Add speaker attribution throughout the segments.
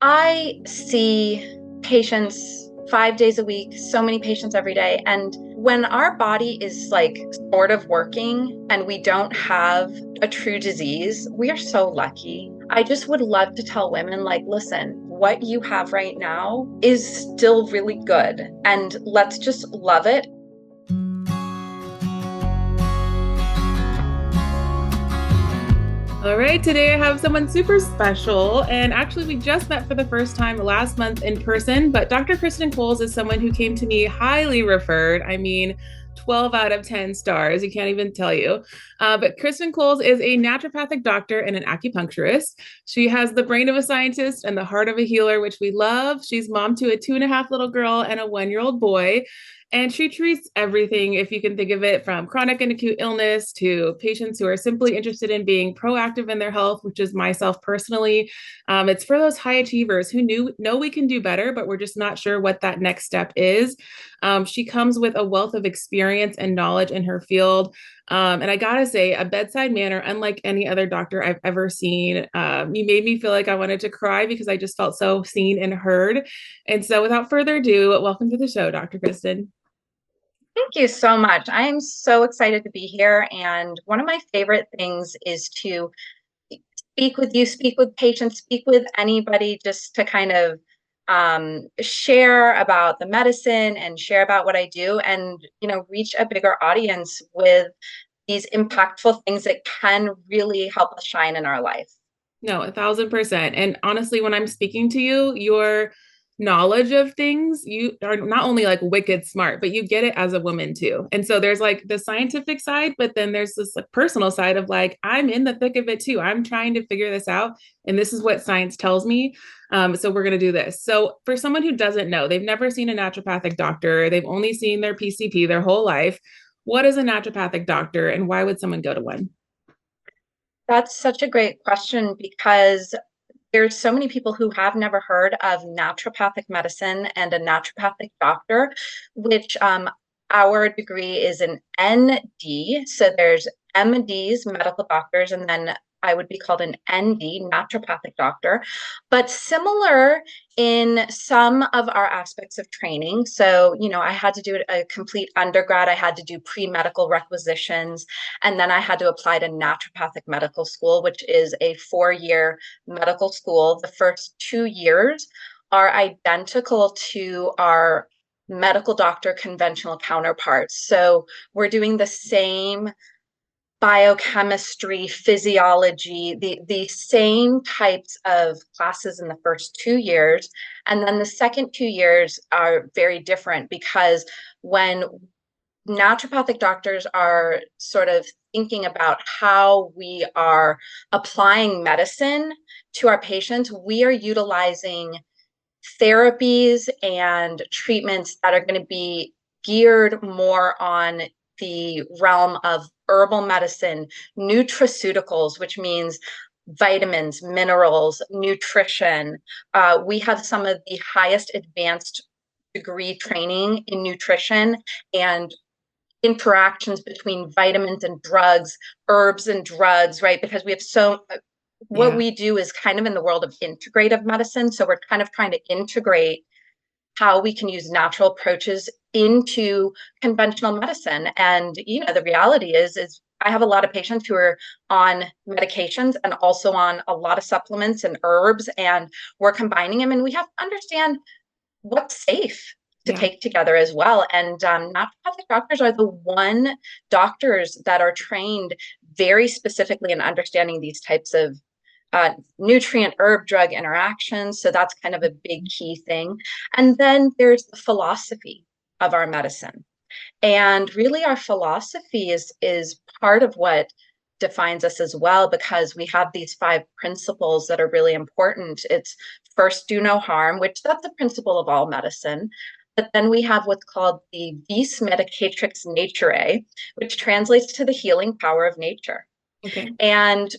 Speaker 1: I see patients 5 days a week, so many patients every day. And when our body is like sort of working and we don't have a true disease, we are so lucky. I just would love to tell women, like, listen, what you have right now is still really good. And let's just love it.
Speaker 2: All right, today I have someone super special. And actually, we just met for the first time last month in person. But Dr. Kristen Coles is someone who came to me highly referred. I mean, 12 out of 10 stars. You can't even tell you. But Kristen Coles is a naturopathic doctor and an acupuncturist. She has the brain of a scientist and the heart of a healer, which we love. She's mom to a 2.5 little girl and a 1 year old boy. And she treats everything, if you can think of it, from chronic and acute illness to patients who are simply interested in being proactive in their health, which is myself personally. It's for those high achievers who know we can do better, but we're just not sure what that next step is. She comes with a wealth of experience and knowledge in her field. And I gotta say, a bedside manner unlike any other doctor I've ever seen. You made me feel like I wanted to cry because I just felt so seen and heard. And so, without further ado, welcome to the show, Dr. Kristen.
Speaker 1: Thank you so much. I am so excited to be here. And one of my favorite things is to speak with you, speak with patients, speak with anybody just to kind of share about the medicine and share about what I do and, reach a bigger audience with these impactful things that can really help us shine in our life.
Speaker 2: No, 1,000%. And honestly, when I'm speaking to you, your knowledge of things, you are not only like wicked smart, but you get it as a woman too. And so there's like the scientific side, but then there's this like personal side of like, I'm in the thick of it too. I'm trying to figure this out. And this is what science tells me. So we're going to do this. So for someone who doesn't know, they've never seen a naturopathic doctor, they've only seen their PCP their whole life. What is a naturopathic doctor and why would someone go to one?
Speaker 1: That's such a great question because there's so many people who have never heard of naturopathic medicine and a naturopathic doctor, which our degree is an ND. So there's MDs, medical doctors, and then I would be called an ND, naturopathic doctor, but similar in some of our aspects of training. So, I had to do a complete undergrad, I had to do pre-medical requisitions, and then I had to apply to naturopathic medical school, which is a 4-year medical school. The first 2 years are identical to our medical doctor conventional counterparts. So we're doing the same biochemistry, physiology, the same types of classes in the first 2 years. And then the second 2 years are very different because when naturopathic doctors are sort of thinking about how we are applying medicine to our patients, we are utilizing therapies and treatments that are going to be geared more on the realm of herbal medicine, nutraceuticals, which means vitamins, minerals, nutrition. We have some of the highest advanced degree training in nutrition and interactions between vitamins and drugs, herbs and drugs, right? Because we have what
Speaker 2: Yeah.
Speaker 1: we do is kind of in the world of integrative medicine. So we're kind of trying to integrate how we can use natural approaches into conventional medicine. And the reality is I have a lot of patients who are on medications and also on a lot of supplements and herbs, and we're combining them. And we have to understand what's safe to
Speaker 2: Yeah.
Speaker 1: take together as well. And naturopathic doctors are the one doctors that are trained very specifically in understanding these types of nutrient herb drug interactions. So that's kind of a big key thing. And then there's the philosophy of our medicine. And really our philosophy is part of what defines us as well, because we have these 5 principles that are really important. It's first, do no harm, which that's the principle of all medicine. But then we have what's called the vis medicatrix naturae, which translates to the healing power of nature.
Speaker 2: Okay.
Speaker 1: And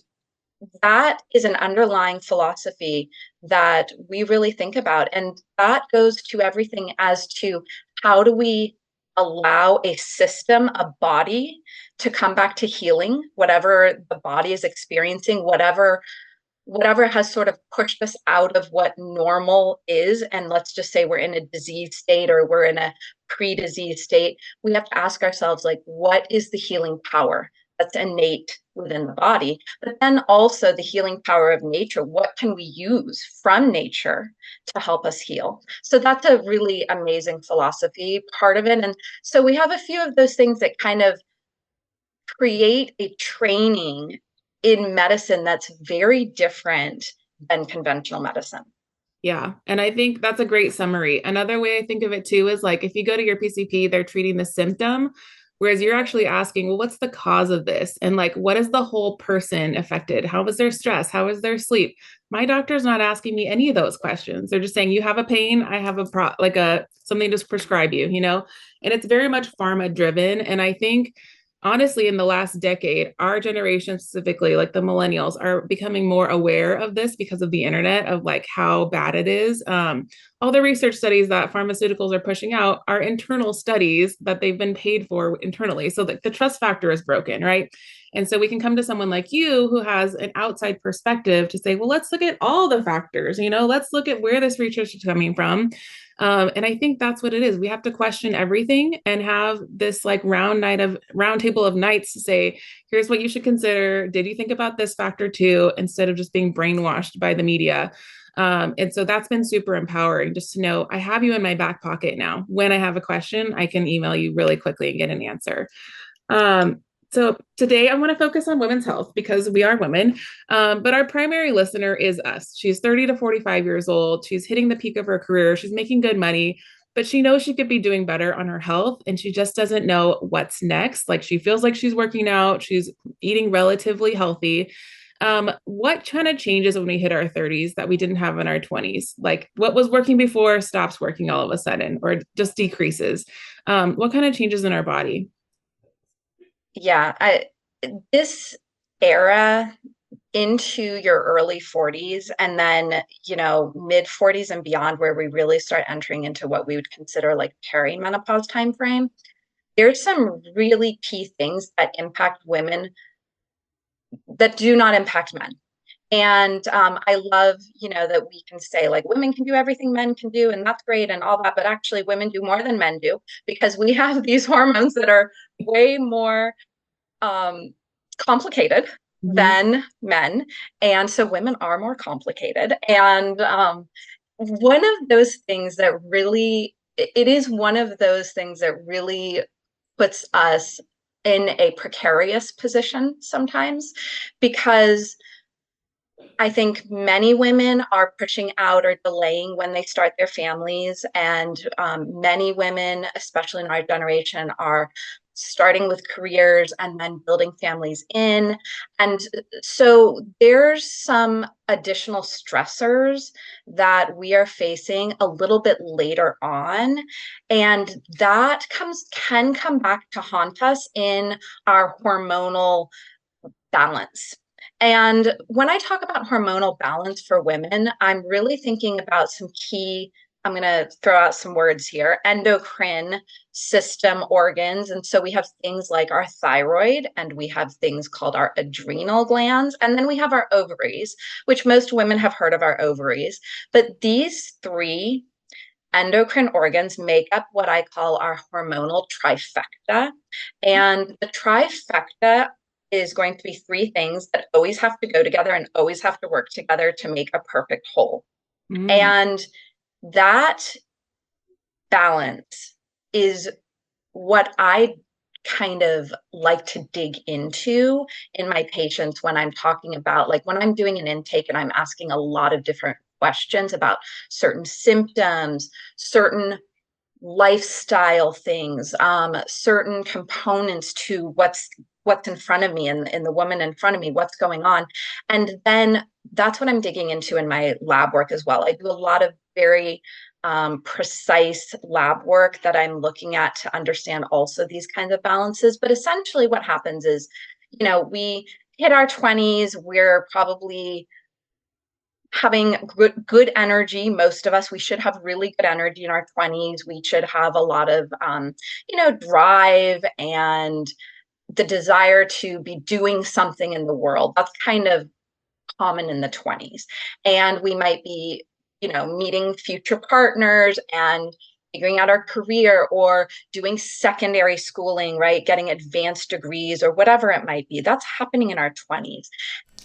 Speaker 1: that is an underlying philosophy that we really think about. And that goes to everything as to how do we allow a system, a body to come back to healing, whatever the body is experiencing, whatever whatever has sort of pushed us out of what normal is, and let's just say we're in a disease state or we're in a pre-disease state, we have to ask ourselves, like, what is the healing power that's innate within the body? But then also the healing power of nature. What can we use from nature to help us heal? So that's a really amazing philosophy part of it. And so we have a few of those things that kind of create a training in medicine that's very different than conventional medicine.
Speaker 2: Yeah. And I think that's a great summary. Another way I think of it too is like if you go to your PCP, they're treating the symptom, whereas you're actually asking, well, what's the cause of this? And like, what is the whole person affected? How was their stress? How was their sleep? My doctor's not asking me any of those questions. They're just saying, you have a pain, I have like a something to prescribe you, you know? And it's very much pharma driven. And I think honestly, in the last decade, our generation specifically, like the millennials, are becoming more aware of this because of the internet, of like how bad it is. All the research studies that pharmaceuticals are pushing out are internal studies that they've been paid for internally. So that the trust factor is broken, right? And so we can come to someone like you who has an outside perspective to say, well, let's look at all the factors, you know, let's look at where this research is coming from. And I think that's what it is. We have to question everything and have this like round table of knights to say, here's what you should consider. Did you think about this factor too? Instead of just being brainwashed by the media. And so that's been super empowering just to know I have you in my back pocket now. When I have a question, I can email you really quickly and get an answer. Um, so today I want to focus on women's health because we are women, but our primary listener is us. She's 30 to 45 years old. She's hitting the peak of her career. She's making good money, but she knows she could be doing better on her health and she just doesn't know what's next. Like she feels like she's working out, she's eating relatively healthy. What kind of changes when we hit our 30s that we didn't have in our 20s? Like what was working before stops working all of a sudden or just decreases. What kind of changes in our body?
Speaker 1: Yeah, this era into your early 40s and then, mid 40s and beyond, where we really start entering into what we would consider like perimenopause timeframe, there's some really key things that impact women that do not impact men. And I love, that we can say like women can do everything men can do, and that's great and all that. But actually, women do more than men do because we have these hormones that are way more complicated
Speaker 2: Mm-hmm.
Speaker 1: than men. And so women are more complicated. And one of those things that really, it is one of those things that really puts us in a precarious position sometimes because I think many women are pushing out or delaying when they start their families. And many women, especially in our generation, are starting with careers and then building families in. And so there's some additional stressors that we are facing a little bit later on. And that can come back to haunt us in our hormonal balance. And when I talk about hormonal balance for women, I'm really thinking about some key, I'm going to throw out some words here, endocrine system organs. And so we have things like our thyroid, and we have things called our adrenal glands, and then we have our ovaries, which most women have heard of our ovaries. But these three endocrine organs make up what I call our hormonal trifecta. And the trifecta is going to be three things that always have to go together and always have to work together to make a perfect whole.
Speaker 2: Mm.
Speaker 1: And that balance is what I kind of like to dig into in my patients when I'm talking about, like when I'm doing an intake and I'm asking a lot of different questions about certain symptoms, certain lifestyle things, certain components to what's in front of me and the woman in front of me, what's going on. And then that's what I'm digging into in my lab work as well. I do a lot of very precise lab work that I'm looking at to understand also these kinds of balances. But essentially what happens is, we hit our 20s, we're probably having good energy. Most of us, we should have really good energy in our 20s. We should have a lot of, drive and the desire to be doing something in the world. That's kind of common in the 20s. And we might be, meeting future partners and figuring out our career or doing secondary schooling, right? Getting advanced degrees or whatever it might be. That's happening in our 20s.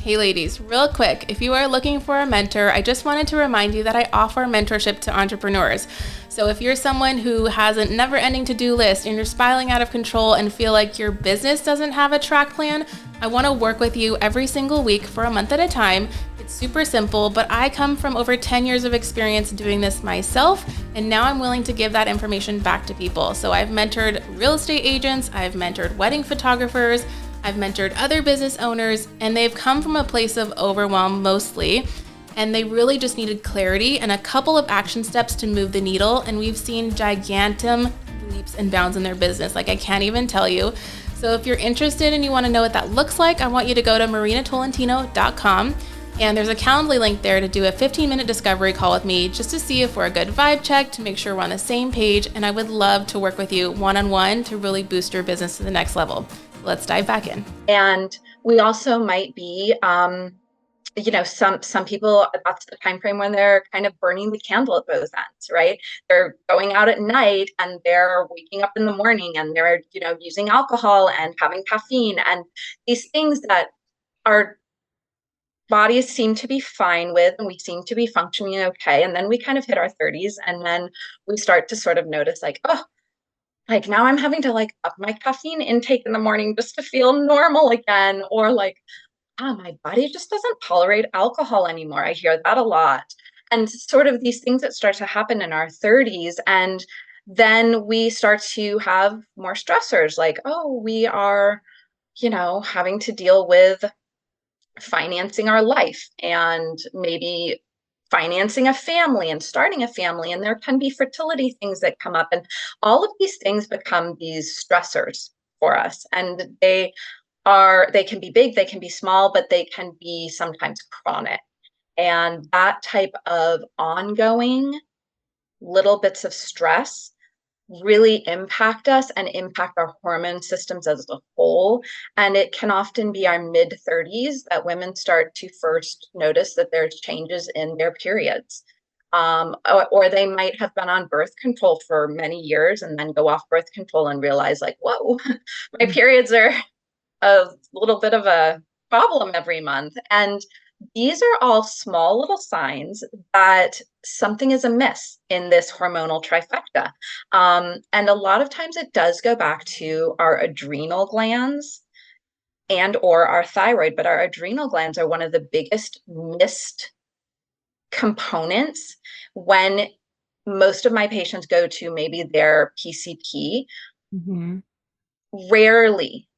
Speaker 2: Hey ladies, real quick, if you are looking for a mentor, I just wanted to remind you that I offer mentorship to entrepreneurs. So if you're someone who has a never-ending to-do list and you're spiraling out of control and feel like your business doesn't have a track plan, I want to work with you every single week for a month at a time. It's super simple, but I come from over 10 years of experience doing this myself, and now I'm willing to give that information back to people. So I've mentored real estate agents, I've mentored wedding photographers, I've mentored other business owners, and they've come from a place of overwhelm mostly, and they really just needed clarity and a couple of action steps to move the needle, and we've seen gigantic leaps and bounds in their business, like I can't even tell you. So if you're interested and you want to know what that looks like, I want you to go to marinatolentino.com, and there's a Calendly link there to do a 15-minute discovery call with me just to see if we're a good vibe check, to make sure we're on the same page, and I would love to work with you one-on-one to really boost your business to the next level. Let's dive back in.
Speaker 1: And we also might be, some people, that's the time frame when they're kind of burning the candle at both ends, right? They're going out at night and they're waking up in the morning and they're, using alcohol and having caffeine and these things that our bodies seem to be fine with and we seem to be functioning okay. And then we kind of hit our 30s and then we start to sort of notice like, oh, like now I'm having to like up my caffeine intake in the morning just to feel normal again, or like, my body just doesn't tolerate alcohol anymore. I hear that a lot. And sort of these things that start to happen in our 30s. And then we start to have more stressors like, oh, we are, having to deal with financing our life and maybe financing a family and starting a family, and there can be fertility things that come up, and all of these things become these stressors for us, and they can be big, they can be small, but they can be sometimes chronic. And that type of ongoing little bits of stress really impact us and impact our hormone systems as a whole. And it can often be our mid 30s that women start to first notice that there's changes in their periods. Or they might have been on birth control for many years and then go off birth control and realize like, whoa, my periods are a little bit of a problem every month. And these are all small little signs that something is amiss in this hormonal trifecta. And a lot of times it does go back to our adrenal glands and or our thyroid, but our adrenal glands are one of the biggest missed components when most of my patients go to maybe their PCP.
Speaker 2: Mm-hmm.
Speaker 1: Rarely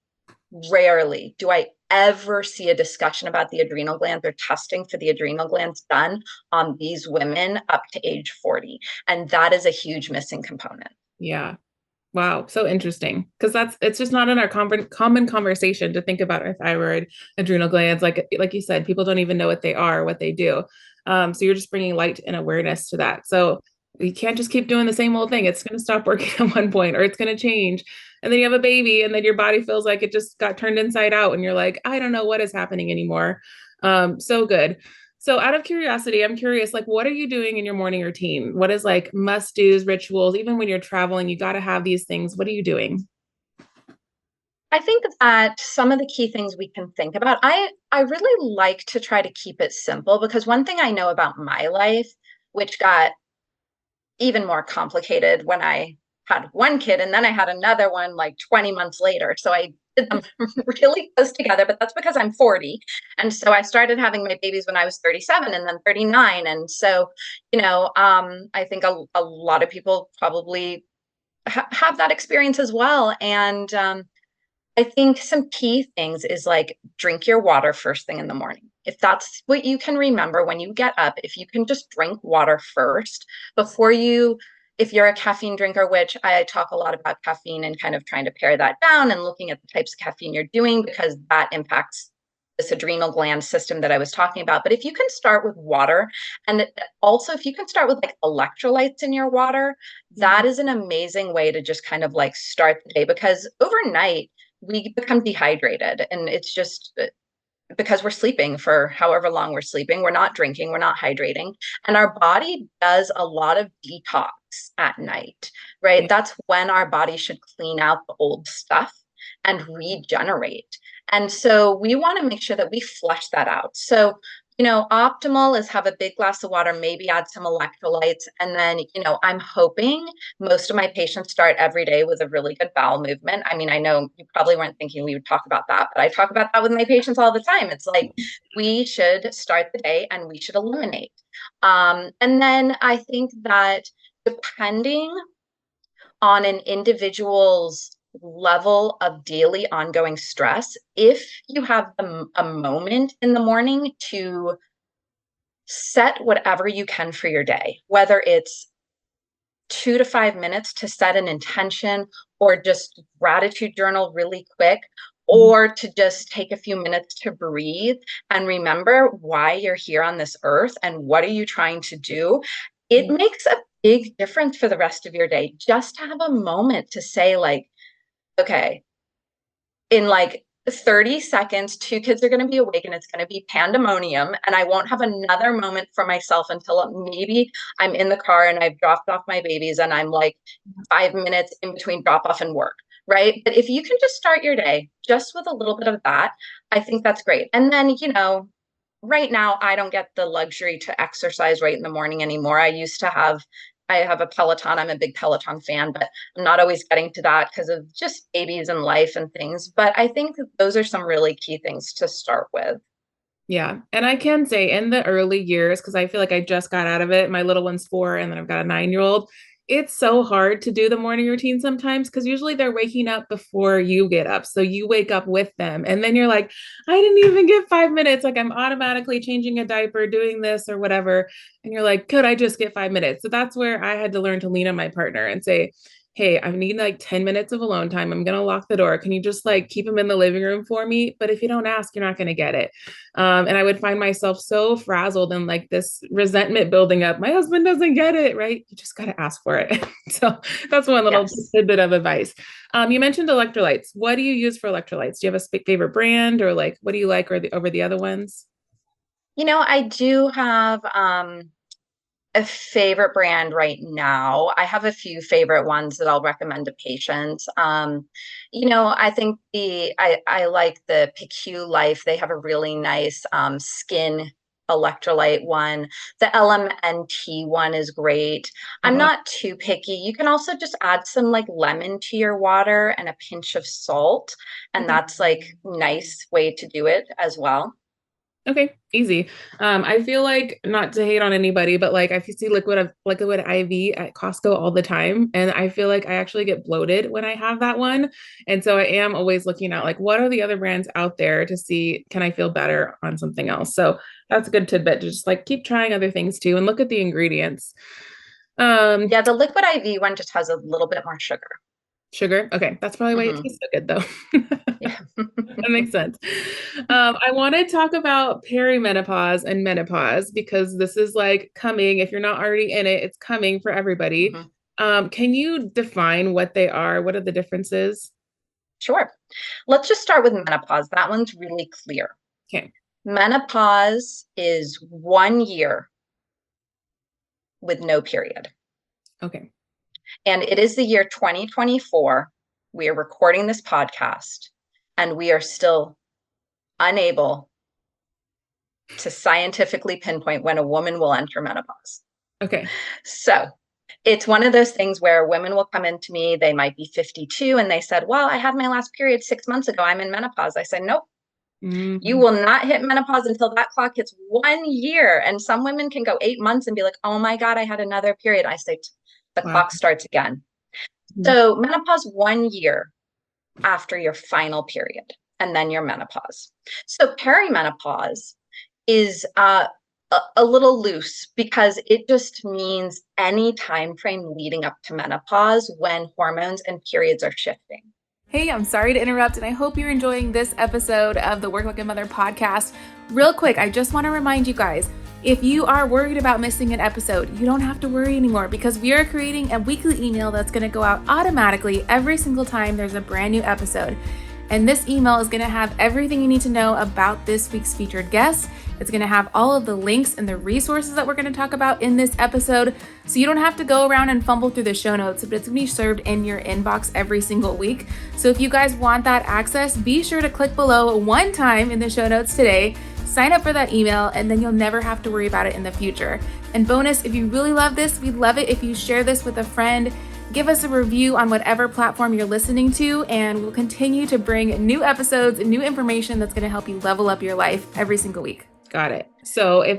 Speaker 1: do I ever see a discussion about the adrenal glands or testing for the adrenal glands done on these women up to age 40. And that is a huge missing component.
Speaker 2: Yeah. Wow. So interesting. Because it's just not in our common conversation to think about our thyroid, adrenal glands. Like you said, people don't even know what they are, what they do. So you're just bringing light and awareness to that. So you can't just keep doing the same old thing. It's going to stop working at one point, or it's going to change. And then you have a baby and then your body feels like it just got turned inside out. And you're like, I don't know what is happening anymore. So good. So out of curiosity, I'm curious, like, what are you doing in your morning routine? What is like must do's, rituals? Even when you're traveling, you got to have these things. What are you doing?
Speaker 1: I think that some of the key things we can think about, I really like to try to keep it simple because one thing I know about my life, which got even more complicated when I had one kid and then I had another one like 20 months later. So I did them really close together, but that's because I'm 40. And so I started having my babies when I was 37 and then 39. And so, I think a lot of people probably have that experience as well. And I think some key things is like drink your water first thing in the morning. If that's what you can remember when you get up, if you can just drink water first before if you're a caffeine drinker, which I talk a lot about caffeine and kind of trying to pare that down and looking at the types of caffeine you're doing because that impacts this adrenal gland system that I was talking about. But if you can start with water, and also if you can start with like electrolytes in your water, that is an amazing way to just kind of like start the day because overnight, we become dehydrated and it's just because we're sleeping for however long we're sleeping. We're not drinking, we're not hydrating. And our body does a lot of detox at night, right?
Speaker 2: Okay.
Speaker 1: That's when our body should clean out the old stuff and regenerate. And so we want to make sure that we flush that out. So, optimal is have a big glass of water, maybe add some electrolytes. And then, I'm hoping most of my patients start every day with a really good bowel movement. I mean, I know you probably weren't thinking we would talk about that, but I talk about that with my patients all the time. It's like we should start the day and we should eliminate. And then I think that depending on an individual's level of daily ongoing stress, if you have a moment in the morning to set whatever you can for your day, whether it's 2 to 5 minutes to set an intention or just gratitude journal really quick, or to just take a few minutes to breathe and remember why you're here on this earth and what are you trying to do, it makes a big difference for the rest of your day. Just to have a moment to say, like, okay, in like 30 seconds, 2 kids are going to be awake and it's going to be pandemonium. And I won't have another moment for myself until maybe I'm in the car and I've dropped off my babies and I'm like 5 minutes in between drop off and work, right? But if you can just start your day just with a little bit of that, I think that's great. And then, right now I don't get the luxury to exercise right in the morning anymore. I have a Peloton. I'm a big Peloton fan, but I'm not always getting to that because of just babies and life and things. But I think those are some really key things to start with.
Speaker 2: Yeah. And I can say in the early years, because I feel like I just got out of it, my little one's 4, and then I've got a 9-year-old. It's so hard to do the morning routine sometimes because usually they're waking up before you get up. So you wake up with them. And then you're like, I didn't even get 5 minutes. Like I'm automatically changing a diaper, doing this or whatever. And you're like, could I just get 5 minutes? So that's where I had to learn to lean on my partner and say, hey, I need like 10 minutes of alone time. I'm going to lock the door. Can you just like keep him in the living room for me? But if you don't ask, you're not going to get it. And I would find myself so frazzled and like this resentment building up. My husband doesn't get it, right? You just got to ask for it. So that's one little
Speaker 1: Yes.
Speaker 2: tidbit of advice. You mentioned electrolytes. What do you use for electrolytes? Do you have a favorite brand or like what do you like over the other ones?
Speaker 1: I do have a favorite brand right now. I have a few favorite ones that I'll recommend to patients. I think I like the PQ Life. They have a really nice skin electrolyte one. The LMNT one is great. I'm
Speaker 2: Uh-huh.
Speaker 1: not too picky. You can also just add some like lemon to your water and a pinch of salt, and
Speaker 2: Okay.
Speaker 1: that's like nice way to do it as well.
Speaker 2: Okay, easy. I feel like not to hate on anybody, but like I see liquid IV at Costco all the time, and I feel like I actually get bloated when I have that one. And so I am always looking at like what are the other brands out there to see can I feel better on something else. So that's a good tidbit to just like keep trying other things too and look at the ingredients. Um,
Speaker 1: Yeah, the liquid IV one just has a little bit more sugar.
Speaker 2: Sugar. Okay, that's probably why it
Speaker 1: Hmm.
Speaker 2: tastes so good though.
Speaker 1: Yeah.
Speaker 2: That makes sense. I want to talk about perimenopause and menopause because this is like coming. If you're not already in it, it's coming for everybody.
Speaker 1: Mhm.
Speaker 2: Can you define what they are? What are the differences?
Speaker 1: Sure. Let's just start with menopause. That one's really clear.
Speaker 2: Okay.
Speaker 1: Menopause is 1 year with no period.
Speaker 2: Okay.
Speaker 1: And it is the year 2024. We are recording this podcast, and we are still unable to scientifically pinpoint when a woman will enter menopause.
Speaker 2: Okay.
Speaker 1: So it's one of those things where women will come into me, they might be 52, and they said, well, I had my last period 6 months ago. I'm in menopause. I said, nope. You
Speaker 2: Mhm.
Speaker 1: will not hit menopause until that clock hits 1 year. And some women can go 8 months and be like, oh my God, I had another period. I say, the
Speaker 2: Wow.
Speaker 1: clock starts again.
Speaker 2: Mhm.
Speaker 1: So menopause 1 year after your final period, and then your menopause. So perimenopause is a little loose because it just means any time frame leading up to menopause when hormones and periods are shifting.
Speaker 2: Hey, I'm sorry to interrupt, and I hope you're enjoying this episode of the Work Like a Mother podcast. Real quick, I just want to remind you guys, if you are worried about missing an episode, you don't have to worry anymore because we are creating a weekly email that's going to go out automatically every single time there's a brand new episode. And this email is going to have everything you need to know about this week's featured guest. It's going to have all of the links and the resources that we're going to talk about in this episode. So you don't have to go around and fumble through the show notes, but it's going to be served in your inbox every single week. So if you guys want that access, be sure to click below one time in the show notes today, sign up for that email, and then you'll never have to worry about it in the future. And bonus, if you really love this, we'd love it if you share this with a friend. Give us a review on whatever platform you're listening to, and we'll continue to bring new episodes and new information that's going to help you level up your life every single week. Got it. So if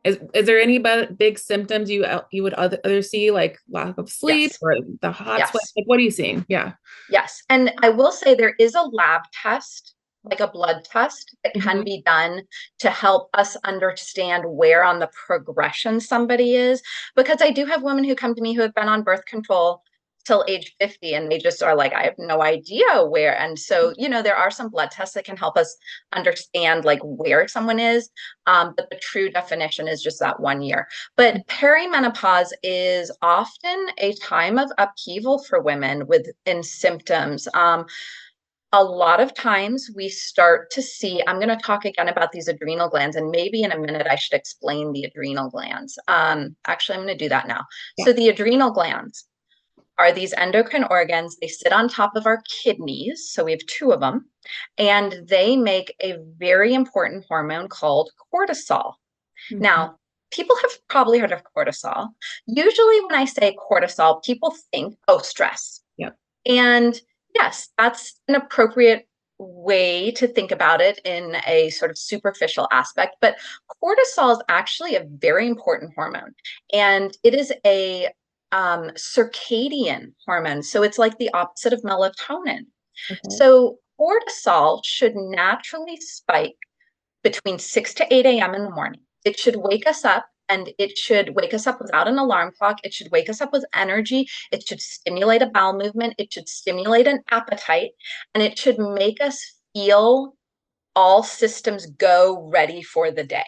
Speaker 2: is there any big symptoms you would other see, like lack of sleep or the hot sweat? Like, what are you seeing? Yeah.
Speaker 1: Yes. And I will say there is a lab test, like a blood test that can be done to help us understand where on the progression somebody is. Because I do have women who come to me who have been on birth control till age 50 and they just are like, I have no idea where. And so, there are some blood tests that can help us understand like where someone is. But the true definition is just that 1 year. But perimenopause is often a time of upheaval for women in symptoms. A lot of times we start to see, I'm going to talk again about these adrenal glands, and maybe in a minute I should explain the adrenal glands. Actually, I'm going to do that now. Yeah. So the adrenal glands are these endocrine organs. They sit on top of our kidneys. So we have 2 of them, and they make a very important hormone called cortisol. Now, people have probably heard of cortisol. Usually when I say cortisol, people think, oh, stress.
Speaker 2: Yep.
Speaker 1: And yes, that's an appropriate way to think about it in a sort of superficial aspect, but cortisol is actually a very important hormone, and it is a circadian hormone. So it's like the opposite of melatonin. Okay. So cortisol should naturally spike between 6 to 8 a.m. in the morning. It should wake us up. And it should wake us up without an alarm clock. It should wake us up with energy. It should stimulate a bowel movement. It should stimulate an appetite. And it should make us feel all systems go, ready for the day.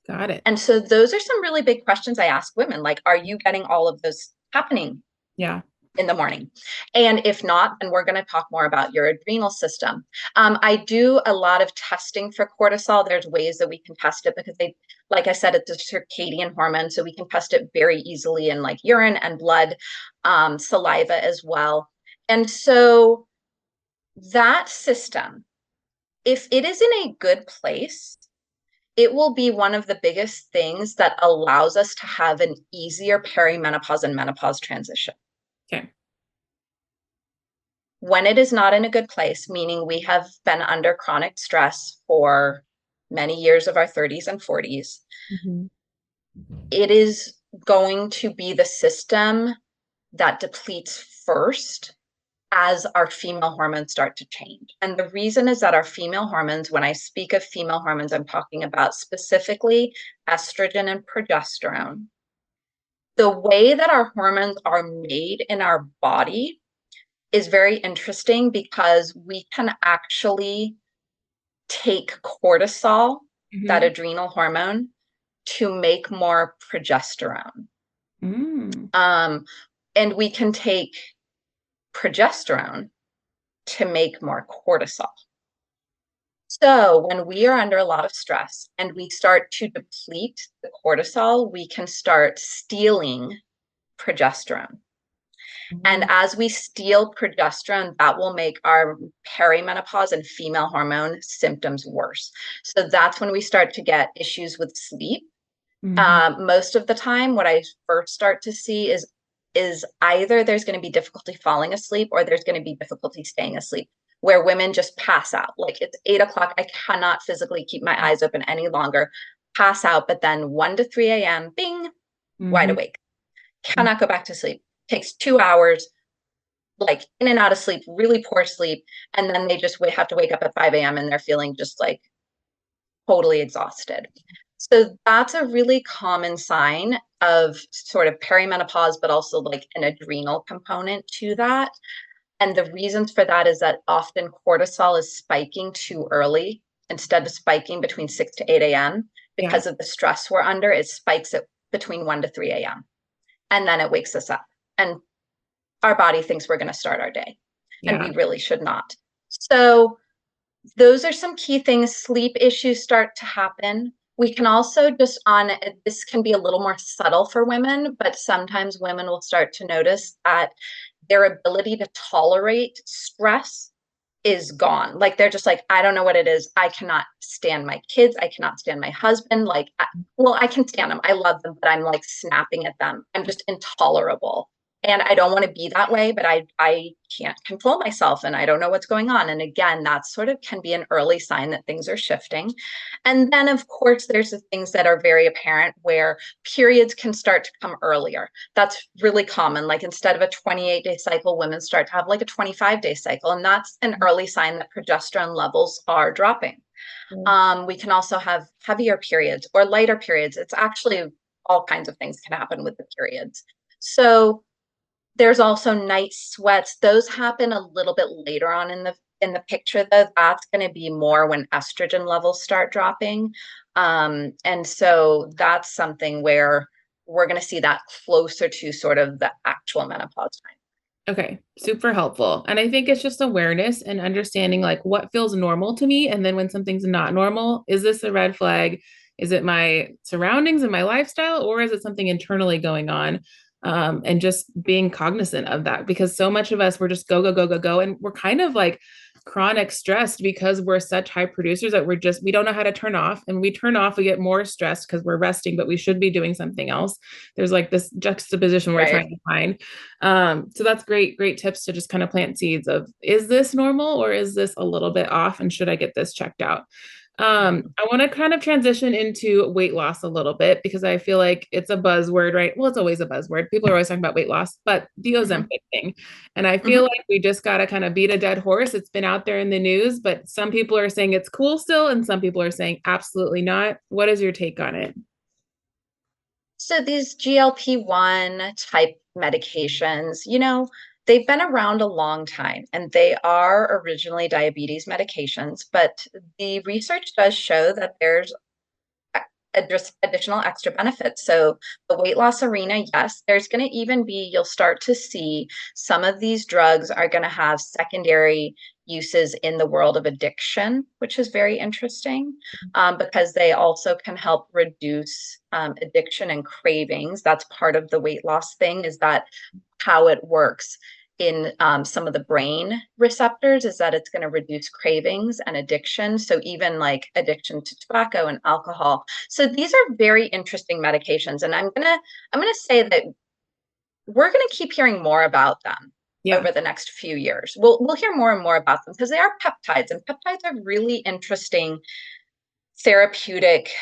Speaker 2: Got it.
Speaker 1: And so those are some really big questions I ask women. Like, are you getting all of those happening?
Speaker 2: Yeah.
Speaker 1: In the morning? And if not, then we're going to talk more about your adrenal system. I do a lot of testing for cortisol. There's ways that we can test it because like I said, it's a circadian hormone. So we can test it very easily in like urine and blood, saliva as well. And so that system, if it is in a good place, it will be one of the biggest things that allows us to have an easier perimenopause and menopause transition.
Speaker 2: Okay.
Speaker 1: When it is not in a good place, meaning we have been under chronic stress for many years of our 30s and 40s, it is going to be the system that depletes first as our female hormones start to change. And the reason is that our female hormones, when I speak of female hormones, I'm talking about specifically estrogen and progesterone. The way that our hormones are made in our body is very interesting because we can actually take cortisol, that adrenal hormone, to make more progesterone. And we can take progesterone to make more cortisol. So when we are under a lot of stress and we start to deplete the cortisol, we can start stealing progesterone. And as we steal progesterone, that will make our perimenopause and female hormone symptoms worse. So that's when we start to get issues with sleep. Most of the time, what I first start to see is either there's going to be difficulty falling asleep or there's going to be difficulty staying asleep, where women just pass out. Like it's 8 o'clock. I cannot physically keep my eyes open any longer, pass out. But then 1 to 3 a.m., bing, wide awake. Cannot go back to sleep. Takes 2 hours, like in and out of sleep, really poor sleep. And then they just have to wake up at 5 a.m. and they're feeling just like totally exhausted. So that's a really common sign of sort of perimenopause, but also like an adrenal component to that. And the reasons for that is that often cortisol is spiking too early instead of spiking between 6 to 8 a.m. because of the stress we're under. It spikes at between 1 to 3 a.m. And then it wakes us up. And our body thinks we're going to start our day. And we really should not. So those are some key things. Sleep issues start to happen. We can also just on this can be a little more subtle for women, but sometimes women will start to notice that their ability to tolerate stress is gone. Like they're just like, I don't know what it is. I cannot stand my kids. I cannot stand my husband. Well, I can stand them. I love them, but I'm like snapping at them. I'm just intolerable. And I don't want to be that way, but I can't control myself and I don't know what's going on. And again, that sort of can be an early sign that things are shifting. And then, of course, there's the things that are very apparent where periods can start to come earlier. That's really common. Like instead of a 28-day cycle, women start to have like a 25-day cycle. And that's an early sign that progesterone levels are dropping. We can also have heavier periods or lighter periods. It's actually all kinds of things can happen with the periods. So there's also night sweats. Those happen a little bit later on in the picture, though. That's going to be more when estrogen levels start dropping. And so that's something where we're going to see that closer to sort of the actual menopause time.
Speaker 2: Okay, super helpful. And I think it's just awareness and understanding like what feels normal to me. And then when something's not normal, is this a red flag? Is it my surroundings and my lifestyle, or is it something internally going on? And just being cognizant of that because so much of us, we're just go, go, go, go, go. And we're kind of like chronic stressed because we're such high producers that we don't know how to turn off. And we turn off, we get more stressed because we're resting, but we should be doing something else. There's like this juxtaposition we're
Speaker 1: Right.
Speaker 2: trying to find. So that's great tips to just kind of plant seeds of, is this normal or is this a little bit off? And should I get this checked out? I want to kind of transition into weight loss a little bit because I feel like it's a buzzword, right? Well, it's always a buzzword. People are always talking about weight loss, but the
Speaker 1: Mm-hmm.
Speaker 2: Ozempic thing. And I feel
Speaker 1: Mm-hmm.
Speaker 2: like we just got to kind of beat a dead horse. It's been out there in the news, but some people are saying it's cool still, and some people are saying absolutely not. What is your take on it?
Speaker 1: So these GLP-1 type medications, they've been around a long time and they are originally diabetes medications, but the research does show that there's just additional extra benefits. So the weight loss arena, yes, there's going to even be, you'll start to see some of these drugs are going to have secondary uses in the world of addiction, which is very interesting because they also can help reduce addiction and cravings. That's part of the weight loss thing, is that how it works in some of the brain receptors is that it's going to reduce cravings and addiction. So even like addiction to tobacco and alcohol. So these are very interesting medications, and I'm gonna say that we're gonna keep hearing more about them
Speaker 2: Yeah.
Speaker 1: over the next few years. We'll hear more and more about them because they are peptides, and peptides are really interesting therapeutic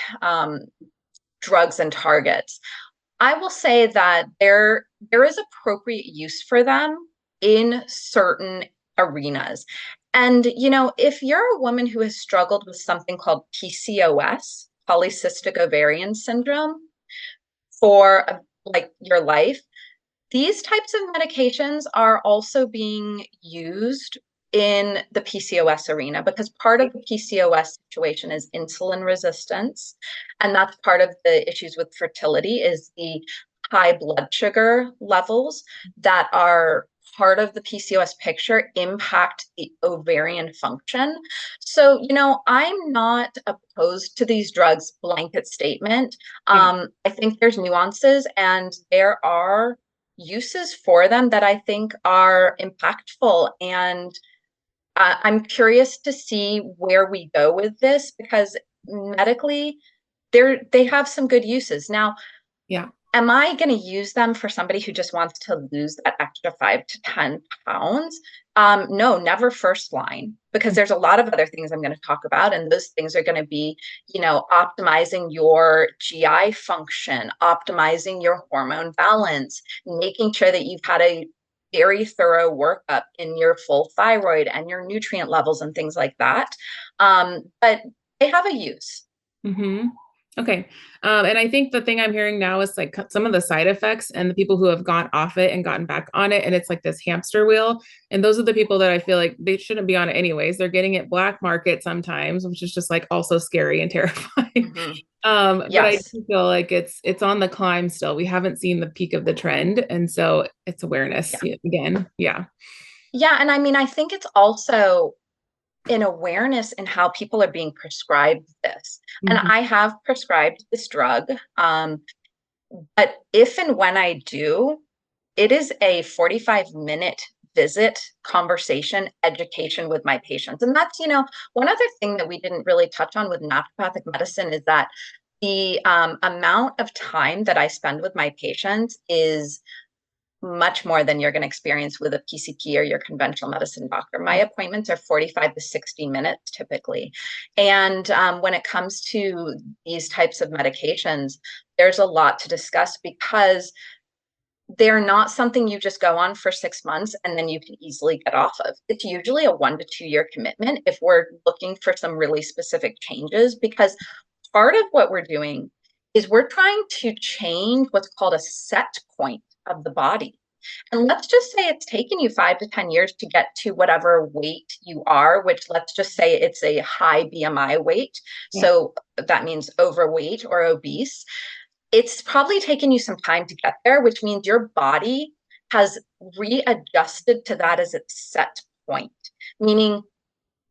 Speaker 1: drugs and targets. I will say that there is appropriate use for them in certain arenas. And if you're a woman who has struggled with something called PCOS, polycystic ovarian syndrome, for like your life, these types of medications are also being used in the PCOS arena because part of the PCOS situation is insulin resistance. And that's part of the issues with fertility is the high blood sugar levels that are part of the PCOS picture impact the ovarian function. So, I'm not opposed to these drugs blanket statement.
Speaker 2: Yeah.
Speaker 1: I think there's nuances and there are uses for them that I think are impactful. And I'm curious to see where we go with this because medically, they have some good uses. Now,
Speaker 2: Yeah.
Speaker 1: am I going to use them for somebody who just wants to lose that extra 5 to 10 pounds? No, never first line, because there's a lot of other things I'm going to talk about. And those things are going to be, optimizing your GI function, optimizing your hormone balance, making sure that you've had a very thorough workup in your full thyroid and your nutrient levels and things like that. But they have a use.
Speaker 2: Mm-hmm. Okay. And I think the thing I'm hearing now is like some of the side effects and the people who have gone off it and gotten back on it. And it's like this hamster wheel. And those are the people that I feel like they shouldn't be on it anyways. They're getting it black market sometimes, which is just like also scary and terrifying.
Speaker 1: Mhm.
Speaker 2: But I
Speaker 1: Yes.
Speaker 2: do feel like it's on the climb still. We haven't seen the peak of the trend. And so it's awareness
Speaker 1: Yeah.
Speaker 2: again. Yeah.
Speaker 1: Yeah. And I mean, I think it's also an awareness in how people are being prescribed this. And
Speaker 2: Mhm.
Speaker 1: I have prescribed this drug. But if and when I do, it is a 45-minute visit, conversation, education with my patients. And that's, one other thing that we didn't really touch on with naturopathic medicine is that the amount of time that I spend with my patients is much more than you're going to experience with a PCP or your conventional medicine doctor. My appointments are 45 to 60 minutes typically. And when it comes to these types of medications, there's a lot to discuss because they're not something you just go on for 6 months and then you can easily get off of. It's usually a 1 to 2 year commitment if we're looking for some really specific changes, because part of what we're doing is we're trying to change what's called a set point of the body. And let's just say it's taken you 5 to 10 years to get to whatever weight you are, which let's just say it's a high BMI weight.
Speaker 2: Yeah.
Speaker 1: So that means overweight or obese. It's probably taken you some time to get there, which means your body has readjusted to that as its set point. Meaning,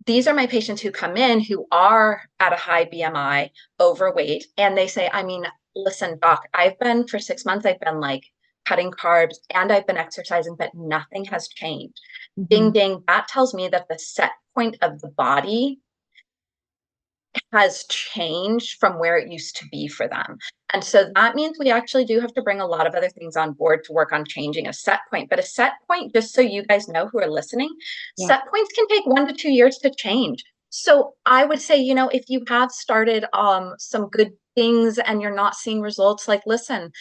Speaker 1: these are my patients who come in who are at a high BMI, overweight, and they say, I mean, listen, doc, I've been for 6 months, I've been like cutting carbs and I've been exercising, but nothing has changed. Ding,
Speaker 2: Mhm.
Speaker 1: ding. That tells me that the set point of the body has changed from where it used to be for them. And so that means we actually do have to bring a lot of other things on board to work on changing a set point. But a set point, just so you guys know who are listening,
Speaker 2: Yeah.
Speaker 1: set points can take 1 to 2 years to change. So I would say, if you have started some good things and you're not seeing results, like, listen,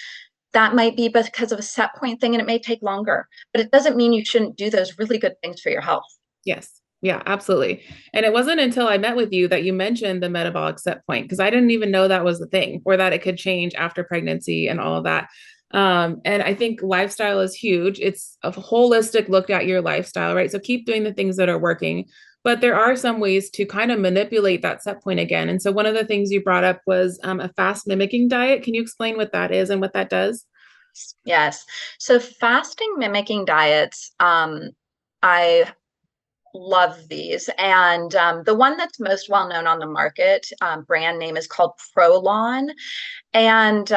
Speaker 1: that might be because of a set point thing and it may take longer, but it doesn't mean you shouldn't do those really good things for your health.
Speaker 2: Yes. Yeah, absolutely. And it wasn't until I met with you that you mentioned the metabolic set point, because I didn't even know that was the thing, or that it could change after pregnancy and all of that. And I think lifestyle is huge. It's a holistic look at your lifestyle, right? So keep doing the things that are working. But there are some ways to kind of manipulate that set point again. And so one of the things you brought up was a fast mimicking diet. Can you explain what that is and what that does?
Speaker 1: Yes. So fasting mimicking diets, I love these. And the one that's most well known on the market, brand name is called Prolon. And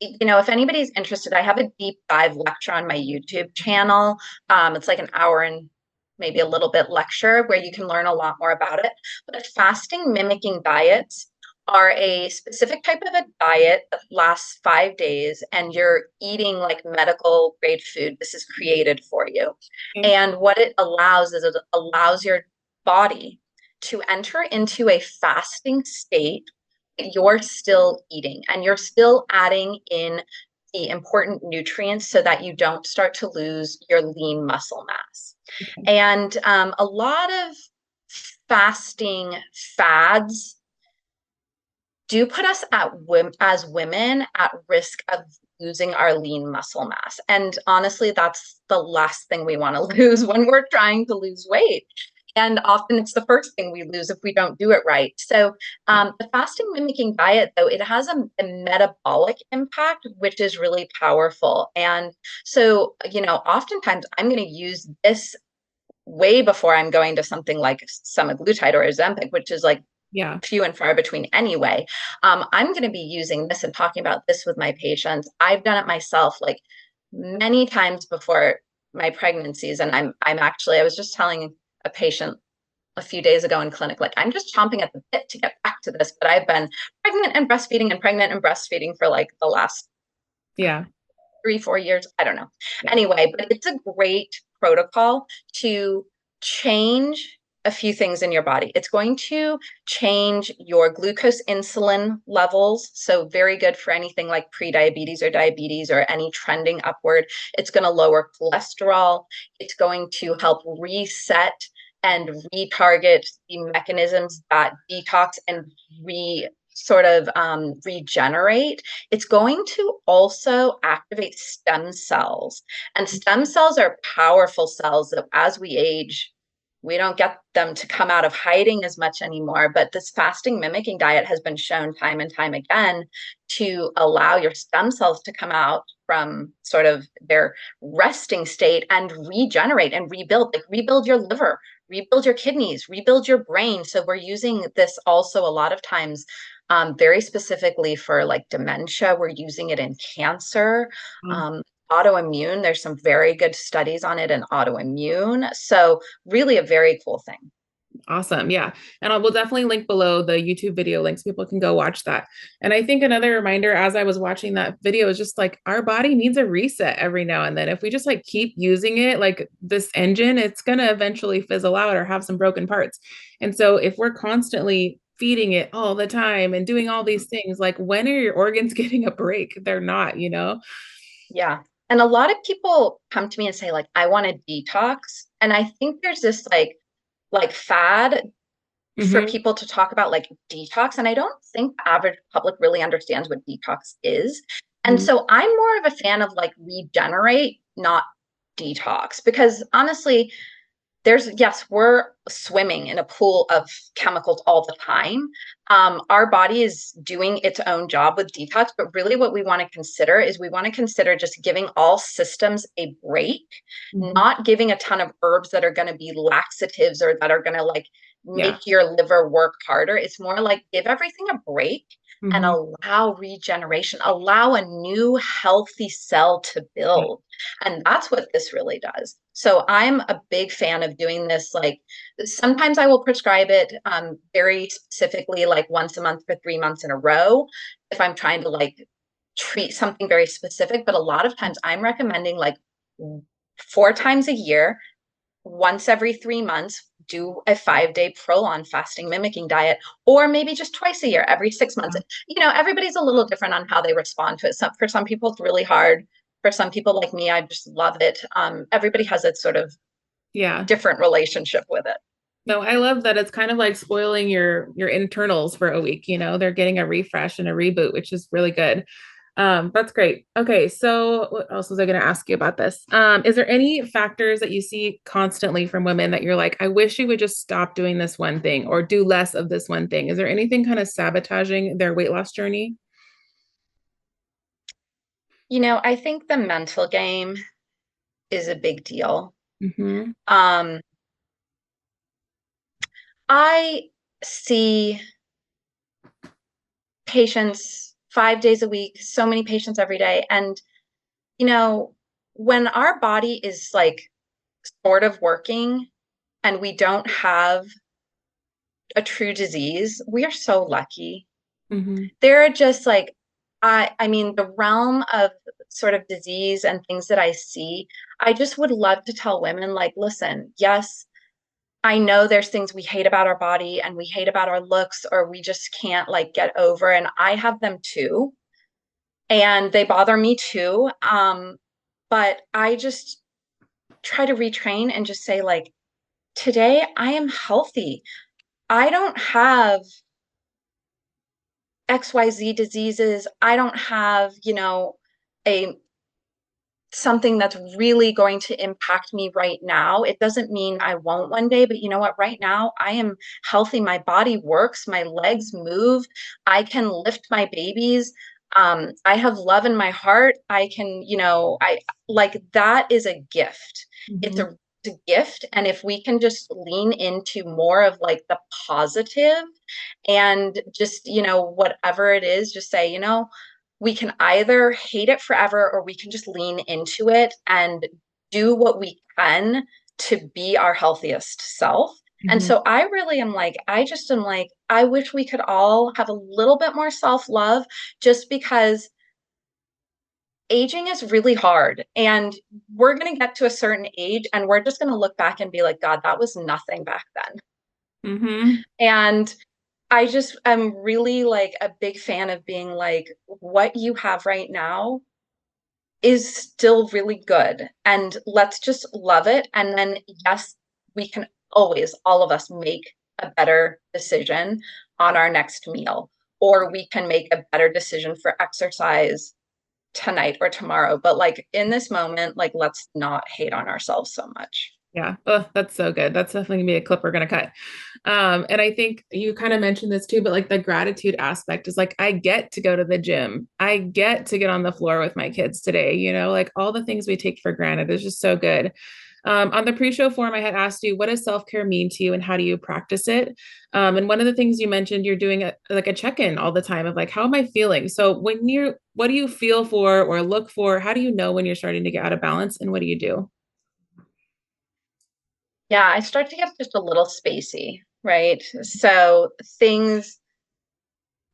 Speaker 1: if anybody's interested, I have a deep dive lecture on my YouTube channel. It's like an hour and maybe a little bit lecture where you can learn a lot more about it. But fasting mimicking diets are a specific type of a diet that lasts 5 days and you're eating like medical grade food. This is created for you.
Speaker 2: Okay.
Speaker 1: And what it allows is it allows your body to enter into a fasting state. You're still eating and you're still adding in the important nutrients so that you don't start to lose your lean muscle mass.
Speaker 2: Okay.
Speaker 1: And a lot of fasting fads do put us as women at risk of losing our lean muscle mass. And honestly, that's the last thing we want to lose when we're trying to lose weight. And often it's the first thing we lose if we don't do it right. So
Speaker 2: Yeah.
Speaker 1: the fasting mimicking diet, though, it has a metabolic impact, which is really powerful. And so, oftentimes I'm going to use this way before I'm going to something like semaglutide or Ozempic, which is like
Speaker 2: Yeah.
Speaker 1: few and far between anyway. I'm going to be using this and talking about this with my patients. I've done it myself like many times before my pregnancies. And I was just telling a patient a few days ago in clinic, like, I'm just chomping at the bit to get back to this, but I've been pregnant and breastfeeding for like the last
Speaker 2: Yeah.
Speaker 1: 3, 4 years. I don't know.
Speaker 2: Yeah.
Speaker 1: Anyway, but it's a great protocol to change a few things in your body. It's going to change your glucose insulin levels. So, very good for anything like prediabetes or diabetes or any trending upward. It's going to lower cholesterol. It's going to help reset and retarget the mechanisms that detox and regenerate. It's going to also activate stem cells. And stem cells are powerful cells that as we age, We don't get them to come out of hiding as much anymore. But this fasting mimicking diet has been shown time and time again to allow your stem cells to come out from sort of their resting state and regenerate and rebuild, like rebuild your liver, rebuild your kidneys, rebuild your brain. So we're using this also a lot of times very specifically for like dementia. We're using it in cancer. Um, Autoimmune, there's some very good studies on it in autoimmune. So really a very cool thing.
Speaker 2: Awesome. Yeah. And we'll definitely link below the YouTube video links. People can go watch that. And I think another reminder as I was watching that video is just like our body needs a reset every now and then. If we just like keep using it like this engine, it's going to eventually fizzle out or have some broken parts. And so if we're constantly feeding it all the time and doing all these things, like when are your organs getting a break? They're not, you know?
Speaker 1: Yeah. And a lot of people come to me and say, like, I want to detox. And I think there's this like fad for
Speaker 2: Mm-hmm.
Speaker 1: people to talk about like detox. And I don't think the average public really understands what detox is. And so I'm more of a fan of like regenerate, not detox, because honestly, there's yes, we're swimming in a pool of chemicals all the time. Our body is doing its own job with detox, but really what we want to consider is we want to consider just giving all systems a break,
Speaker 2: Mm-hmm.
Speaker 1: not giving a ton of herbs that are going to be laxatives or that are going to like
Speaker 2: Yeah.
Speaker 1: make your liver work harder. It's more like give everything a break and
Speaker 2: Mm-hmm.
Speaker 1: allow regeneration, allow a new healthy cell to
Speaker 2: Yeah.
Speaker 1: build. And that's what this really does. So I'm a big fan of doing this. Like sometimes I will prescribe it very specifically, like once a month for 3 months in a row, if I'm trying to like treat something very specific. But a lot of times I'm recommending like 4 times a year, once every 3 months, do a 5 day prolonged fasting mimicking diet, or maybe just twice a year, every 6 months. You know, everybody's a little different on how they respond to it. For some people, it's really hard. For some people like me, I just love it. Everybody has a sort of
Speaker 2: Yeah.
Speaker 1: different relationship with it.
Speaker 2: No, I love that it's kind of like spoiling your internals for a week, you know. They're getting a refresh and a reboot, which is really good. That's great. Okay, so what else was I going to ask you about this? Is there any factors that you see constantly from women that you're like, I wish you would just stop doing this one thing or do less of this one thing? Is there anything kind of sabotaging their weight loss journey?
Speaker 1: You know, I think the mental game is a big deal.
Speaker 2: Mm-hmm.
Speaker 1: Um, I see patients 5 days a week, so many patients every day. And, you know, when our body is like sort of working and we don't have a true disease, we are so lucky.
Speaker 2: Mm-hmm.
Speaker 1: There are just like, I mean, the realm of sort of disease and things that I see, I just would love to tell women, like, listen, yes, I know there's things we hate about our body and we hate about our looks, or we just can't like get over. And I have them too. And they bother me too. But I just try to retrain and just say, like, today I am healthy. I don't have XYZ diseases. I don't have, you know, a something that's really going to impact me right now. It doesn't mean I won't one day, but you know what? Right now, I am healthy. My body works, my legs move. I can lift my babies. I have love in my heart. I can, you know, I like that is a gift. It's
Speaker 2: Mm-hmm.
Speaker 1: a it's a gift. And if we can just lean into more of like the positive and just, you know, whatever it is, just say, you know, we can either hate it forever or we can just lean into it and do what we can to be our healthiest self. And
Speaker 2: Mm-hmm.
Speaker 1: so I really am like, I just am like, I wish we could all have a little bit more self love just because aging is really hard. And we're going to get to a certain age and we're just going to look back and be like, God, that was nothing back then.
Speaker 2: Mm-hmm.
Speaker 1: And I just am really like a big fan of being like, what you have right now is still really good. And let's just love it. And then, yes, we can always, all of us, make a better decision on our next meal, or we can make a better decision for exercise tonight or tomorrow. But like in this moment, like, let's not hate on ourselves so much.
Speaker 2: Yeah. Oh, that's so good. That's definitely gonna be a clip we're gonna cut. And I think you kind of mentioned this too, but like the gratitude aspect is like, I get to go to the gym. I get to get on the floor with my kids today, like all the things we take for granted is just so good. On the pre-show form, I had asked you, what does self-care mean to you and how do you practice it? And one of the things you mentioned, you're doing like a check-in all the time of like, how am I feeling? So what do you feel for or look for? How do you know when you're starting to get out of balance and what do you do?
Speaker 1: Yeah, I start to get just a little spacey, right? So things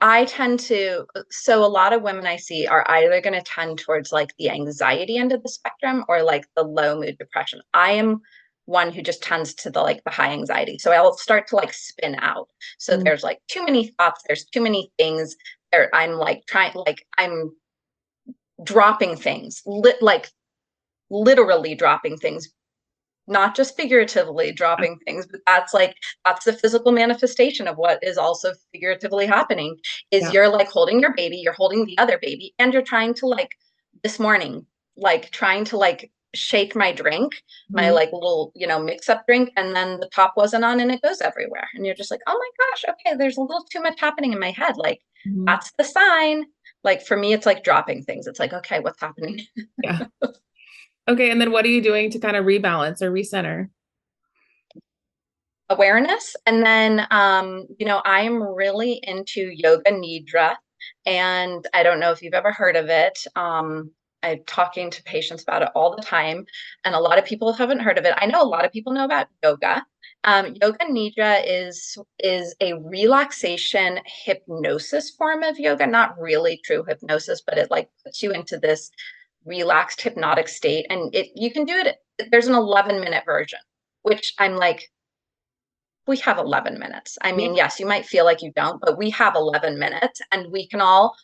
Speaker 1: I tend to, so a lot of women I see are either going to tend towards like the anxiety end of the spectrum or like the low mood depression. I am one who just tends to the like the high anxiety. So I'll start to like spin out. So
Speaker 2: Mm,
Speaker 1: there's like too many thoughts, there's too many things. I'm like trying, like I'm dropping things, like literally dropping things, not just figuratively dropping things, but that's the physical manifestation of what is also figuratively happening is
Speaker 2: yeah.
Speaker 1: you're like holding your baby, you're holding the other baby, and you're trying to like this morning, like trying to like shake my drink, my
Speaker 2: Mhm.
Speaker 1: like little, mix up drink, and then the top wasn't on and it goes everywhere. And you're just like, oh my gosh, okay, there's a little too much happening in my head. Like
Speaker 2: Mhm.
Speaker 1: that's the sign. Like for me, it's like dropping things. It's like, okay, what's happening?
Speaker 2: Yeah. Okay. And then what are you doing to kind of rebalance or recenter?
Speaker 1: Awareness. And then, I'm really into yoga nidra. And I don't know if you've ever heard of it. I'm talking to patients about it all the time. And a lot of people haven't heard of it. I know a lot of people know about yoga. Yoga nidra is a relaxation hypnosis form of yoga, not really true hypnosis, but it like puts you into this relaxed hypnotic state. And you can do it. There's an 11-minute version, which I'm like, we have 11 minutes. I
Speaker 2: Yeah.
Speaker 1: mean, yes, you might feel like you don't, but we have 11 minutes and we can all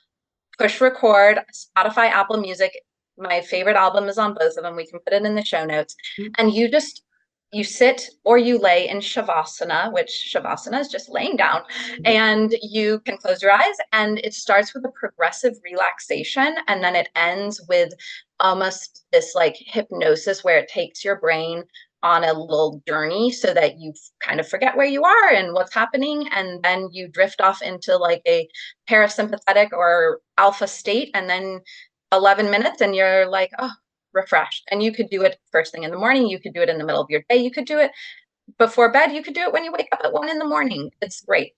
Speaker 1: push record. Spotify, Apple Music. My favorite album is on both of them. We can put it in the show notes. And you sit or you lay in shavasana, which shavasana is just laying down, and you can close your eyes. And it starts with a progressive relaxation, and then it ends with almost this like hypnosis where it takes your brain on a little journey so that you kind of forget where you are and what's happening, and then you drift off into like a parasympathetic or alpha state, and then 11 minutes and you're like, oh, refreshed. And you could do it first thing in the morning, you could do it in the middle of your day, you could do it before bed, you could do it when you wake up at 1 in the morning. It's great.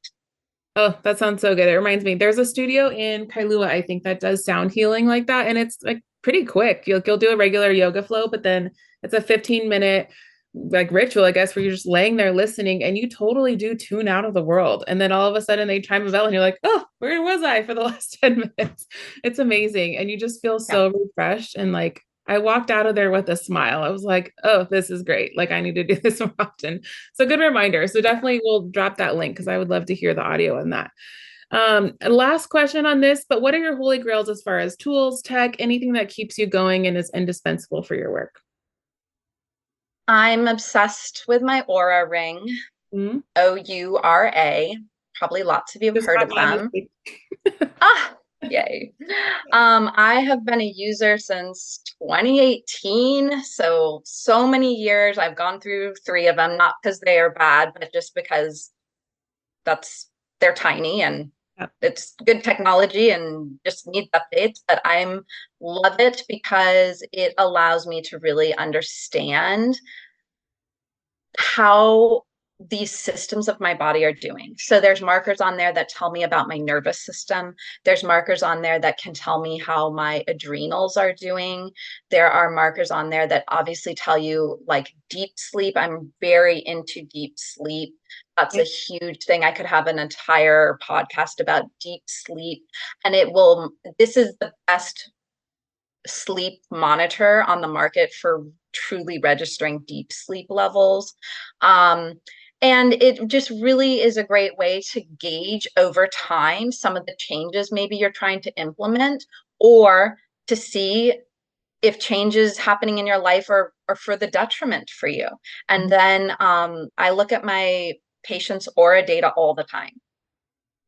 Speaker 2: Oh, that sounds so good. It reminds me, there's a studio in Kailua, I think, that does sound healing like that. And it's like pretty quick. You'll do a regular yoga flow, but then it's a 15-minute like ritual, I guess, where you're just laying there listening and you totally do tune out of the world. And then all of a sudden they chime a bell and you're like, oh, where was I for the last 10 minutes? It's amazing. And you just feel
Speaker 1: Yeah.
Speaker 2: so refreshed. And like I walked out of there with a smile. I was like, oh, this is great. Like I need to do this more often. So good reminder. So definitely we'll drop that link because I would love to hear the audio on that. Last question on this, but what are your holy grails as far as tools, tech, anything that keeps you going and is indispensable for your work?
Speaker 1: I'm obsessed with my Aura ring,
Speaker 2: Mhm.
Speaker 1: Oura. Probably lots of you have
Speaker 2: Just
Speaker 1: heard
Speaker 2: got
Speaker 1: of
Speaker 2: mine this
Speaker 1: them.
Speaker 2: week.
Speaker 1: Ah, yay. I have been a user since 2018. So many years. I've gone through three of them, not because they are bad, but just because that's they're tiny and
Speaker 2: Yeah.
Speaker 1: it's good technology and just needs updates. But I'm love it because it allows me to really understand how these systems of my body are doing. So there's markers on there that tell me about my nervous system. There's markers on there that can tell me how my adrenals are doing. There are markers on there that obviously tell you like deep sleep. I'm very into deep sleep. That's a
Speaker 2: Yeah.
Speaker 1: huge thing. I could have an entire podcast about deep sleep, and this is the best sleep monitor on the market for truly registering deep sleep levels. Um, and it just really is a great way to gauge over time some of the changes maybe you're trying to implement, or to see if changes happening in your life are for the detriment for you. And then I look at my patients' aura data all the time.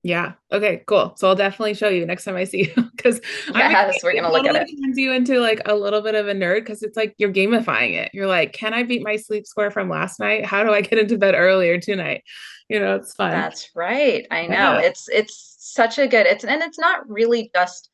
Speaker 2: Yeah. Okay, cool. So I'll definitely show you next time I see you because I'm
Speaker 1: Yes, we're
Speaker 2: excited.
Speaker 1: gonna look at
Speaker 2: Totally
Speaker 1: it.
Speaker 2: turns you into like a little bit of a nerd because it's like you're gamifying it. You're like, can I beat my sleep score from last night? How do I get into bed earlier tonight? It's fun.
Speaker 1: That's right. I know.
Speaker 2: Yeah.
Speaker 1: It's such a good and it's not really just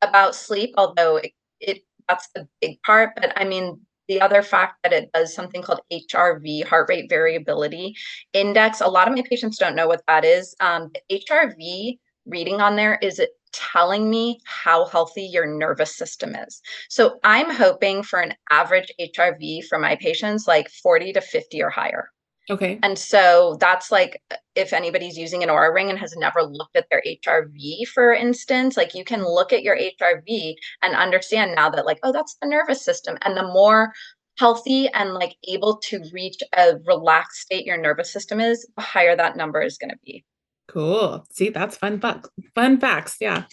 Speaker 1: about sleep, although it that's the big part. But I mean, the other fact that it does something called HRV, heart rate variability index. A lot of my patients don't know what that is. The HRV reading on there is it telling me how healthy your nervous system is. So I'm hoping for an average HRV for my patients like 40 to 50 or higher.
Speaker 2: Okay.
Speaker 1: And so that's like if anybody's using an Aura ring and has never looked at their HRV, for instance, like you can look at your HRV and understand now that like, oh, that's the nervous system. And the more healthy and like able to reach a relaxed state your nervous system is, the higher that number is going to be.
Speaker 2: Cool. See, that's fun facts. Fun facts. Yeah.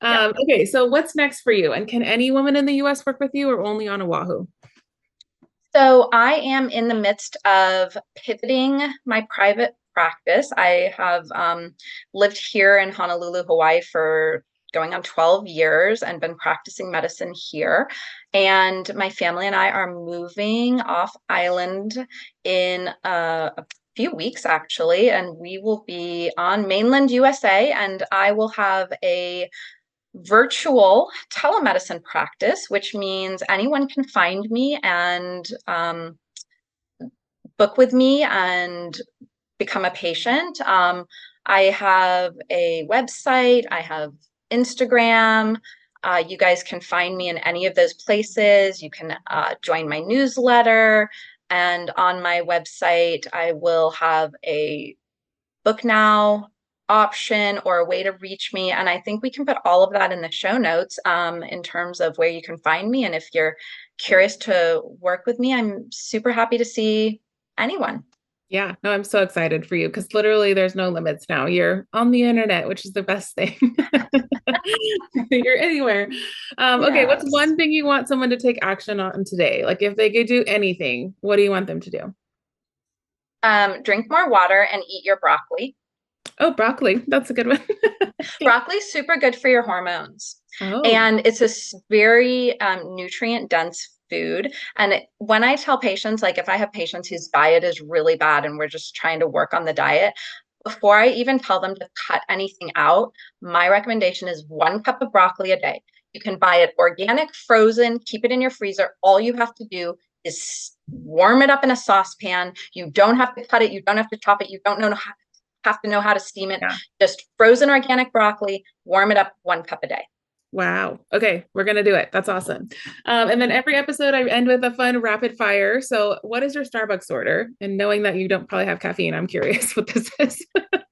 Speaker 1: Yeah.
Speaker 2: Okay. So what's next for you? And can any woman in the US work with you or only on Oahu?
Speaker 1: So I am in the midst of pivoting my private practice. I have lived here in Honolulu, Hawaii for going on 12 years and been practicing medicine here. And my family and I are moving off island in a few weeks, actually, and we will be on mainland USA, and I will have a virtual telemedicine practice, which means anyone can find me and book with me and become a patient. I have a website, I have Instagram. You guys can find me in any of those places. You can join my newsletter. And on my website, I will have a book now option or a way to reach me. And I think we can put all of that in the show notes in terms of where you can find me. And if you're curious to work with me, I'm super happy to see anyone.
Speaker 2: Yeah, no, I'm so excited for you because literally there's no limits now. You're on the internet, which is the best thing. You're anywhere. Okay, what's
Speaker 1: Yes.
Speaker 2: one thing you want someone to take action on today? Like if they could do anything, what do you want them to do?
Speaker 1: Drink more water and eat your broccoli.
Speaker 2: Oh, broccoli. That's a good one. Okay.
Speaker 1: Broccoli is super good for your hormones.
Speaker 2: Oh,
Speaker 1: And it's a very nutrient dense food. And when I tell patients, like if I have patients whose diet is really bad and we're just trying to work on the diet, before I even tell them to cut anything out, my recommendation is 1 cup of broccoli a day. You can buy it organic, frozen, keep it in your freezer. All you have to do is warm it up in a saucepan. You don't have to cut it. You don't have to chop it. You don't have to know how to steam it.
Speaker 2: yeah.
Speaker 1: Just frozen organic broccoli, warm it up 1 cup a day.
Speaker 2: Wow. Okay, we're gonna do it. That's awesome. And then every episode I end with a fun rapid fire. So, what is your Starbucks order? And knowing that you don't probably have caffeine, I'm curious what this is.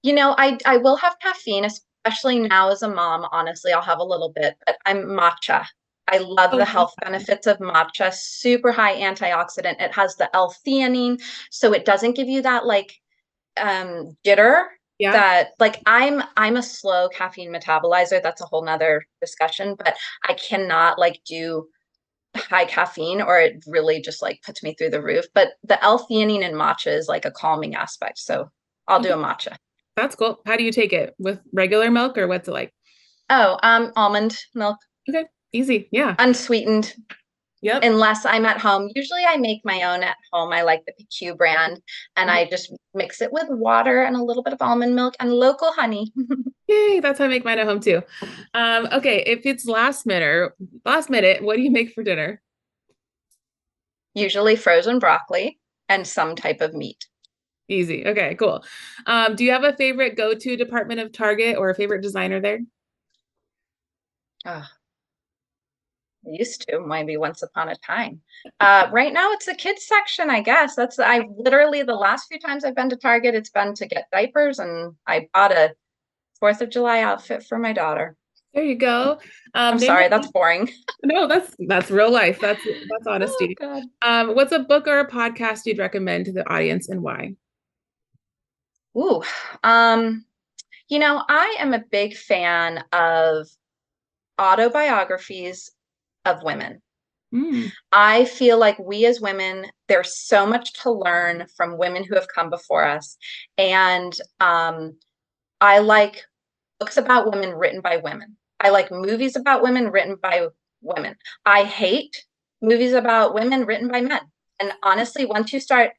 Speaker 1: I will have caffeine, especially now as a mom. Honestly, I'll have a little bit, but I'm matcha. I love the
Speaker 2: Oh,
Speaker 1: health benefits of matcha. Super high antioxidant. It has the L-theanine, so it doesn't give you that like jitter
Speaker 2: yeah.
Speaker 1: that like I'm a slow caffeine metabolizer. That's a whole nother discussion, but I cannot like do high caffeine or it really just like puts me through the roof. But the L-theanine in matcha is like a calming aspect. So I'll do
Speaker 2: Okay,
Speaker 1: a matcha.
Speaker 2: that's cool. How do you take it? With regular milk or what's it like?
Speaker 1: Oh, almond milk,
Speaker 2: Okay, easy. Yeah.
Speaker 1: unsweetened,
Speaker 2: Yep.
Speaker 1: unless I'm at home. Usually I make my own at home. I like the PQ brand and I just mix it with water and a little bit of almond milk and local honey.
Speaker 2: Yay, that's how I make mine at home too. Okay, if it's last minute, what do you make for dinner?
Speaker 1: Usually frozen broccoli and some type of meat.
Speaker 2: Easy. Okay, cool. Do you have a favorite go-to department of Target or a favorite designer there?
Speaker 1: Oh, I used to, maybe once upon a time. Right now it's the kids section, I guess. That's I literally the last few times I've been to Target, it's been to get diapers and I bought a 4th of July outfit for my daughter.
Speaker 2: There you go.
Speaker 1: I'm
Speaker 2: Name
Speaker 1: sorry, that's boring.
Speaker 2: no, that's real life. That's
Speaker 1: Oh
Speaker 2: honesty.
Speaker 1: God.
Speaker 2: What's a book or a podcast you'd recommend to the audience and why?
Speaker 1: Ooh. I am a big fan of autobiographies of women.
Speaker 2: Mm,
Speaker 1: I feel like we as women, there's so much to learn from women who have come before us. And I like books about women written by women. I like movies about women written by women. I hate movies about women written by men. And honestly, once you start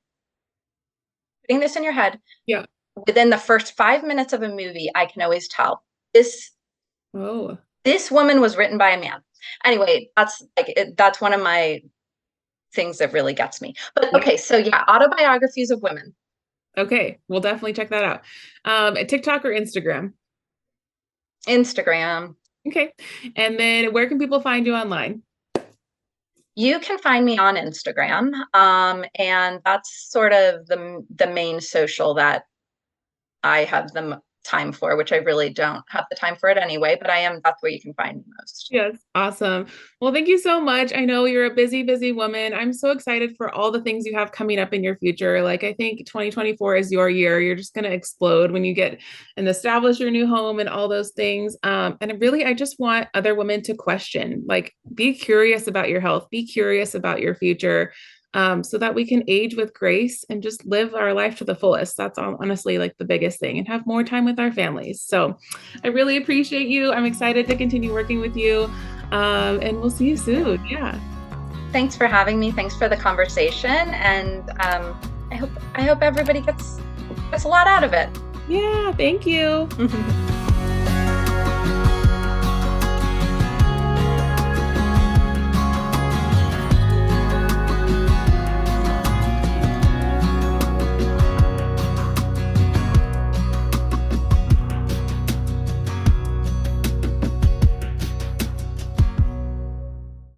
Speaker 1: putting this in your head,
Speaker 2: Yeah.
Speaker 1: within the first 5 minutes of a movie, I can always tell this
Speaker 2: Oh,
Speaker 1: this woman was written by a man. Anyway, that's one of my things that really gets me. But
Speaker 2: yeah.
Speaker 1: okay, so yeah, autobiographies of women.
Speaker 2: Okay. We'll definitely check that out. TikTok or Instagram?
Speaker 1: Instagram.
Speaker 2: Okay. And then where can people find you online?
Speaker 1: You can find me on Instagram, and that's sort of the main social that I have the time for, which I really don't have the time for it anyway, but that's where you can find me most.
Speaker 2: Yes, awesome. Well, thank you so much. I know you're a busy, busy woman. I'm so excited for all the things you have coming up in your future. Like, I think 2024 is your year. You're just going to explode when you get and establish your new home and all those things. And really, I just want other women to question, like, be curious about your health, be curious about your future. So that we can age with grace and just live our life to the fullest. That's honestly like the biggest thing, and have more time with our families. So I really appreciate you. I'm excited to continue working with you. And we'll see you soon. Yeah.
Speaker 1: Thanks for having me. Thanks for the conversation, and I hope everybody gets a lot out of it.
Speaker 2: Yeah. Thank you.